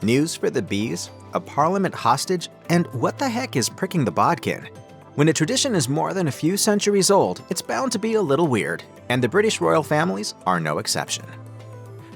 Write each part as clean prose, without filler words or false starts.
News for the bees? A parliament hostage? And what the heck is pricking the bodkin? When a tradition is more than a few centuries old, it's bound to be a little weird, and the British royal families are no exception.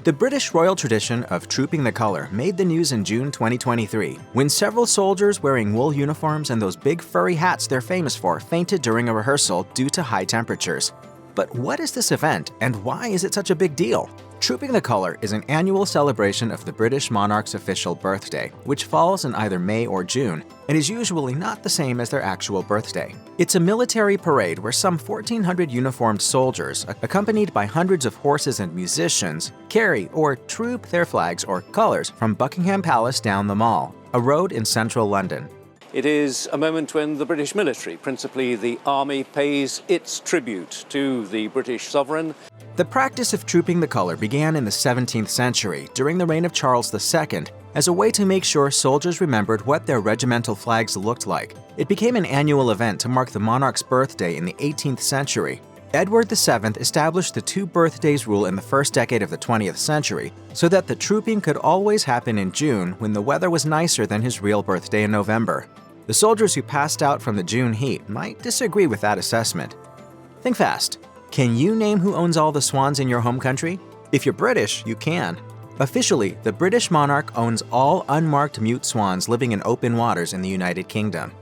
The British royal tradition of trooping the colour made the news in June 2023, when several soldiers wearing wool uniforms and those big furry hats they're famous for fainted during a rehearsal due to high temperatures. But what is this event, and why is it such a big deal? Trooping the Colour is an annual celebration of the British monarch's official birthday, which falls in either May or June, and is usually not the same as their actual birthday. It's a military parade where some 1,400 uniformed soldiers, accompanied by hundreds of horses and musicians, carry or troop their flags or colours from Buckingham Palace down the Mall, a road in central London. It is a moment when the British military, principally the army, pays its tribute to the British sovereign. The practice of trooping the colour began in the 17th century during the reign of Charles II as a way to make sure soldiers remembered what their regimental flags looked like. It became an annual event to mark the monarch's birthday in the 18th century. Edward VII established the 2 birthdays rule in the first decade of the 20th century so that the trooping could always happen in June when the weather was nicer than his real birthday in November. The soldiers who passed out from the June heat might disagree with that assessment. Think fast. Can you name who owns all the swans in your home country? If you're British, you can. Officially, the British monarch owns all unmarked mute swans living in open waters in the United Kingdom.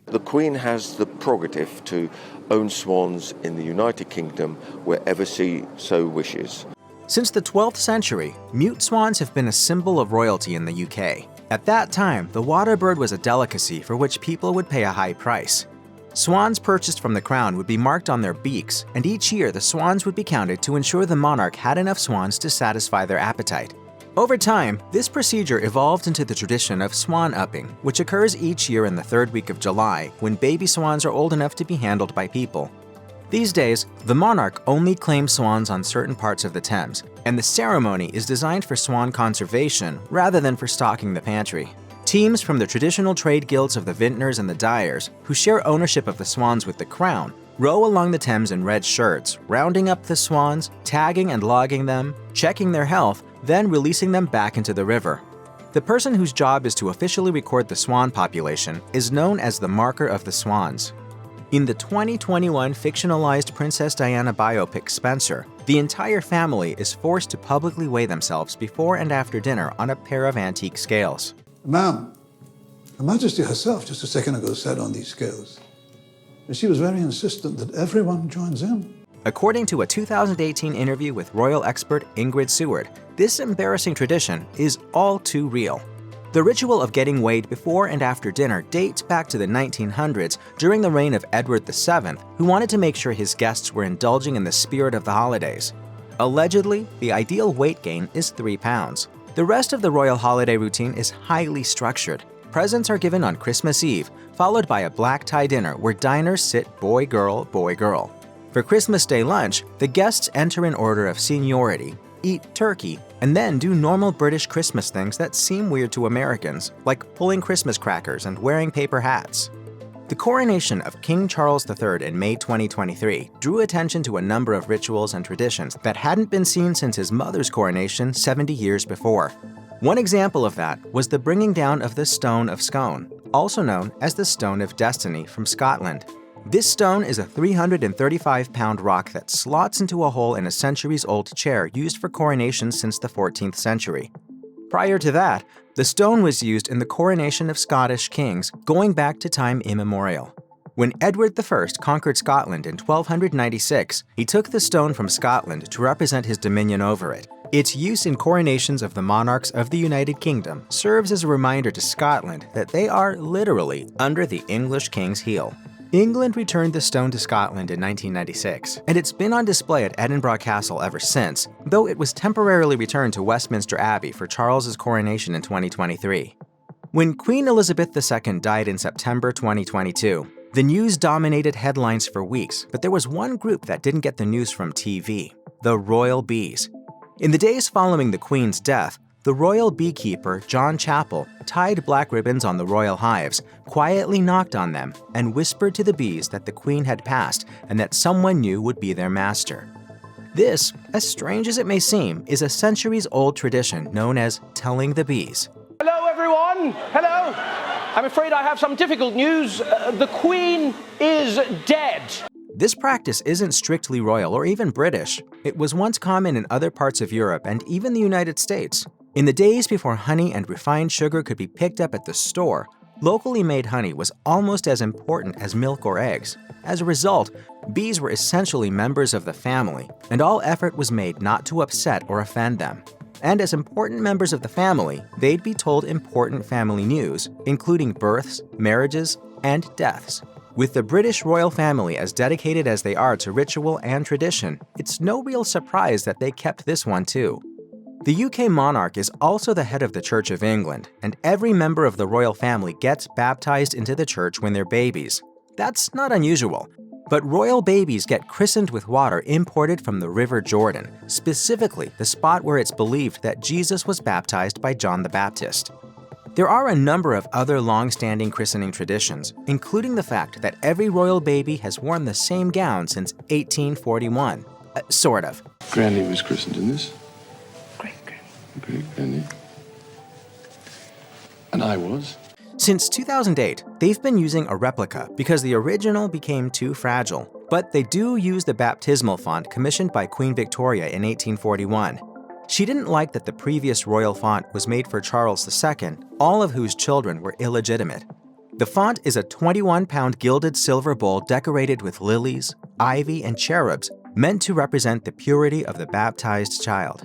The Queen has the prerogative to own swans in the United Kingdom wherever she so wishes. Since the 12th century, mute swans have been a symbol of royalty in the UK. At that time, the water bird was a delicacy for which people would pay a high price. Swans purchased from the crown would be marked on their beaks, and each year the swans would be counted to ensure the monarch had enough swans to satisfy their appetite. Over time, this procedure evolved into the tradition of Swan Upping, which occurs each year in the 3rd week of July when baby swans are old enough to be handled by people. These days, the monarch only claims swans on certain parts of the Thames, and the ceremony is designed for swan conservation rather than for stocking the pantry. Teams from the traditional trade guilds of the vintners and the dyers, who share ownership of the swans with the crown, row along the Thames in red shirts, rounding up the swans, tagging and logging them, checking their health, then releasing them back into the river. The person whose job is to officially record the swan population is known as the Marker of the Swans. In the 2021 fictionalized Princess Diana biopic Spencer, the entire family is forced to publicly weigh themselves before and after dinner on a pair of antique scales. Ma'am, Her Majesty herself just a second ago sat on these scales. And she was very insistent that everyone joins in. According to a 2018 interview with royal expert Ingrid Seward, this embarrassing tradition is all too real. The ritual of getting weighed before and after dinner dates back to the 1900s during the reign of Edward VII, who wanted to make sure his guests were indulging in the spirit of the holidays. Allegedly, the ideal weight gain is 3 pounds. The rest of the royal holiday routine is highly structured. Presents are given on Christmas Eve, followed by a black tie dinner where diners sit boy-girl, boy-girl. For Christmas Day lunch, the guests enter in order of seniority, eat turkey, and then do normal British Christmas things that seem weird to Americans, like pulling Christmas crackers and wearing paper hats. The coronation of King Charles III in May 2023 drew attention to a number of rituals and traditions that hadn't been seen since his mother's coronation 70 years before. One example of that was the bringing down of the Stone of Scone, also known as the Stone of Destiny from Scotland. This stone is a 335-pound rock that slots into a hole in a centuries-old chair used for coronations since the 14th century. Prior to that, the stone was used in the coronation of Scottish kings going back to time immemorial. When Edward I conquered Scotland in 1296, he took the stone from Scotland to represent his dominion over it. Its use in coronations of the monarchs of the United Kingdom serves as a reminder to Scotland that they are literally under the English king's heel. England returned the stone to Scotland in 1996, and it's been on display at Edinburgh Castle ever since, though it was temporarily returned to Westminster Abbey for Charles's coronation in 2023. When Queen Elizabeth II died in September 2022, the news dominated headlines for weeks, but there was one group that didn't get the news from TV: the royal bees. In the days following the Queen's death, the royal beekeeper, John Chappell, tied black ribbons on the royal hives, quietly knocked on them, and whispered to the bees that the Queen had passed and that someone new would be their master. This, as strange as it may seem, is a centuries-old tradition known as telling the bees. Hello everyone. Hello. I'm afraid I have some difficult news. The Queen is dead. This practice isn't strictly royal or even British. It was once common in other parts of Europe and even the United States. In the days before honey and refined sugar could be picked up at the store, locally made honey was almost as important as milk or eggs. As a result, bees were essentially members of the family, and all effort was made not to upset or offend them. And as important members of the family, they'd be told important family news, including births, marriages, and deaths. With the British royal family as dedicated as they are to ritual and tradition, it's no real surprise that they kept this one too. The UK monarch is also the head of the Church of England, and every member of the royal family gets baptized into the church when they're babies. That's not unusual, but royal babies get christened with water imported from the River Jordan, specifically the spot where it's believed that Jesus was baptized by John the Baptist. There are a number of other long-standing christening traditions, including the fact that every royal baby has worn the same gown since 1841. Sort of. Granny was christened in this. Great-granny. Great-granny. And I was. Since 2008, they've been using a replica because the original became too fragile, but they do use the baptismal font commissioned by Queen Victoria in 1841. She didn't like that the previous royal font was made for Charles II, all of whose children were illegitimate. The font is a 21-pound gilded silver bowl decorated with lilies, ivy, and cherubs, meant to represent the purity of the baptized child.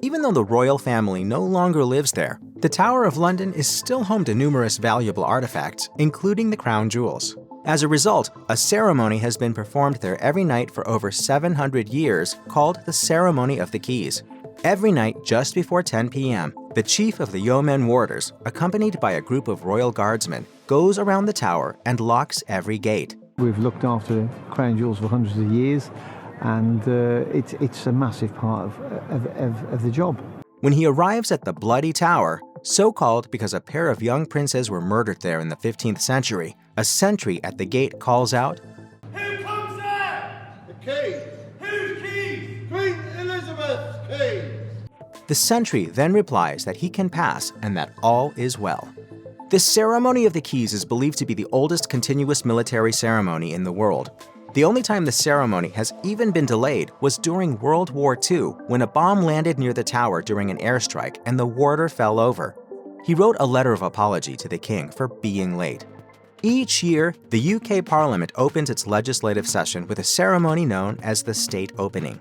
Even though the royal family no longer lives there, the Tower of London is still home to numerous valuable artifacts, including the crown jewels. As a result, a ceremony has been performed there every night for over 700 years called the Ceremony of the Keys. Every night, just before 10 p.m., the chief of the Yeoman Warders, accompanied by a group of royal guardsmen, goes around the tower and locks every gate. We've looked after crown jewels for hundreds of years, and it's a massive part of the job. When he arrives at the Bloody Tower, so called because a pair of young princes were murdered there in the 15th century, a sentry at the gate calls out, "Who comes there? The keys! Whose keys? Queen Elizabeth's keys!" The sentry then replies that he can pass and that all is well. This Ceremony of the Keys is believed to be the oldest continuous military ceremony in the world. The only time the ceremony has even been delayed was during World War II, when a bomb landed near the tower during an airstrike and the warder fell over. He wrote a letter of apology to the king for being late. Each year, the UK Parliament opens its legislative session with a ceremony known as the State Opening.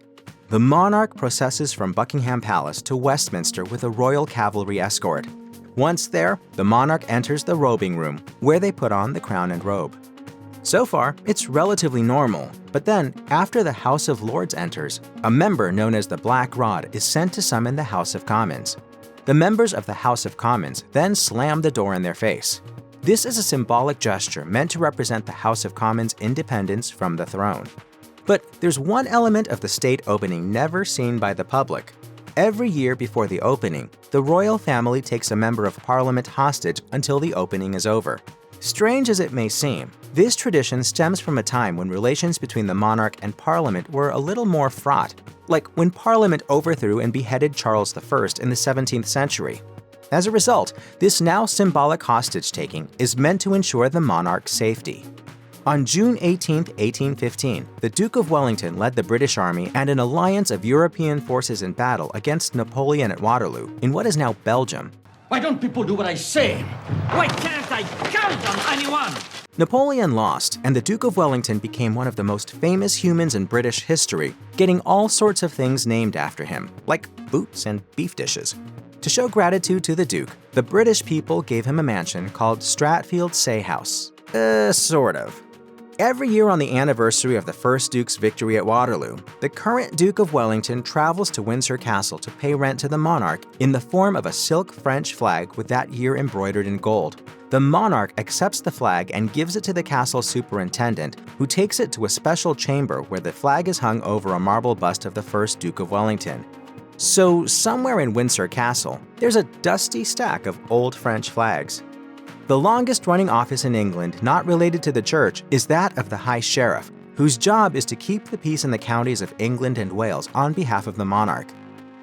The monarch processes from Buckingham Palace to Westminster with a royal cavalry escort. Once there, the monarch enters the robing room, where they put on the crown and robe. So far, it's relatively normal, but then, after the House of Lords enters, a member known as the Black Rod is sent to summon the House of Commons. The members of the House of Commons then slam the door in their face. This is a symbolic gesture meant to represent the House of Commons' independence from the throne. But there's one element of the state opening never seen by the public. Every year before the opening, the royal family takes a member of Parliament hostage until the opening is over. Strange as it may seem, this tradition stems from a time when relations between the monarch and Parliament were a little more fraught, like when Parliament overthrew and beheaded Charles I in the 17th century. As a result, this now symbolic hostage-taking is meant to ensure the monarch's safety. On June 18, 1815, the Duke of Wellington led the British Army and an alliance of European forces in battle against Napoleon at Waterloo, in what is now Belgium. Why don't people do what I say? Why can't I count on anyone? Napoleon lost, and the Duke of Wellington became one of the most famous humans in British history, getting all sorts of things named after him, like boots and beef dishes. To show gratitude to the Duke, the British people gave him a mansion called Stratfield Say House. Sort of. Every year on the anniversary of the first Duke's victory at Waterloo, the current Duke of Wellington travels to Windsor Castle to pay rent to the monarch in the form of a silk French flag with that year embroidered in gold. The monarch accepts the flag and gives it to the castle superintendent, who takes it to a special chamber where the flag is hung over a marble bust of the first Duke of Wellington. So somewhere in Windsor Castle, there's a dusty stack of old French flags. The longest-running office in England not related to the church is that of the High Sheriff, whose job is to keep the peace in the counties of England and Wales on behalf of the monarch.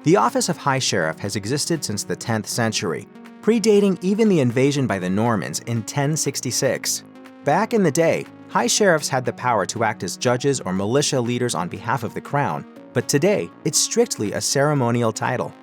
The office of High Sheriff has existed since the 10th century. predating even the invasion by the Normans in 1066. Back in the day, high sheriffs had the power to act as judges or militia leaders on behalf of the crown, but today it's strictly a ceremonial title.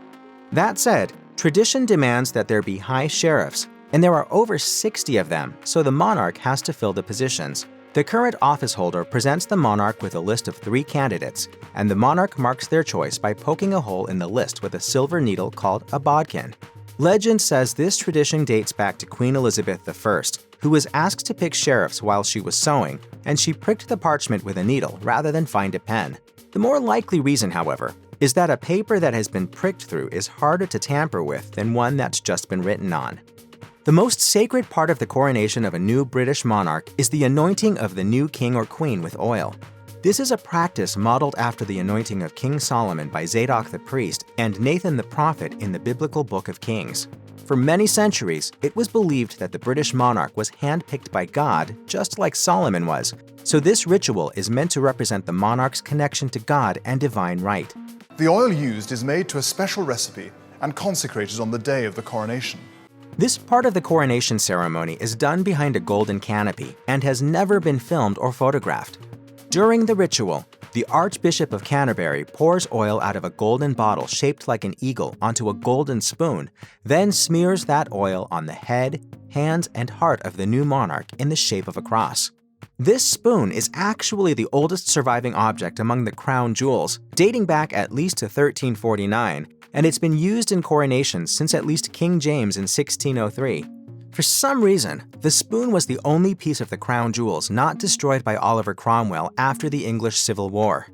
That said, tradition demands that there be high sheriffs, and there are over 60 of them, so the monarch has to fill the positions. The current office holder presents the monarch with a list of 3 candidates, and the monarch marks their choice by poking a hole in the list with a silver needle called a bodkin. Legend says this tradition dates back to Queen Elizabeth I, who was asked to pick sheriffs while she was sewing, and she pricked the parchment with a needle rather than find a pen. The more likely reason, however, is that a paper that has been pricked through is harder to tamper with than one that's just been written on. The most sacred part of the coronation of a new British monarch is the anointing of the new king or queen with oil. This is a practice modeled after the anointing of King Solomon by Zadok the priest and Nathan the prophet in the biblical Book of Kings. For many centuries, it was believed that the British monarch was handpicked by God, just like Solomon was, so this ritual is meant to represent the monarch's connection to God and divine right. The oil used is made to a special recipe and consecrated on the day of the coronation. This part of the coronation ceremony is done behind a golden canopy and has never been filmed or photographed. During the ritual, the Archbishop of Canterbury pours oil out of a golden bottle shaped like an eagle onto a golden spoon, then smears that oil on the head, hands, and heart of the new monarch in the shape of a cross. This spoon is actually the oldest surviving object among the crown jewels, dating back at least to 1349, and it's been used in coronations since at least King James in 1603. For some reason, the spoon was the only piece of the crown jewels not destroyed by Oliver Cromwell after the English Civil War.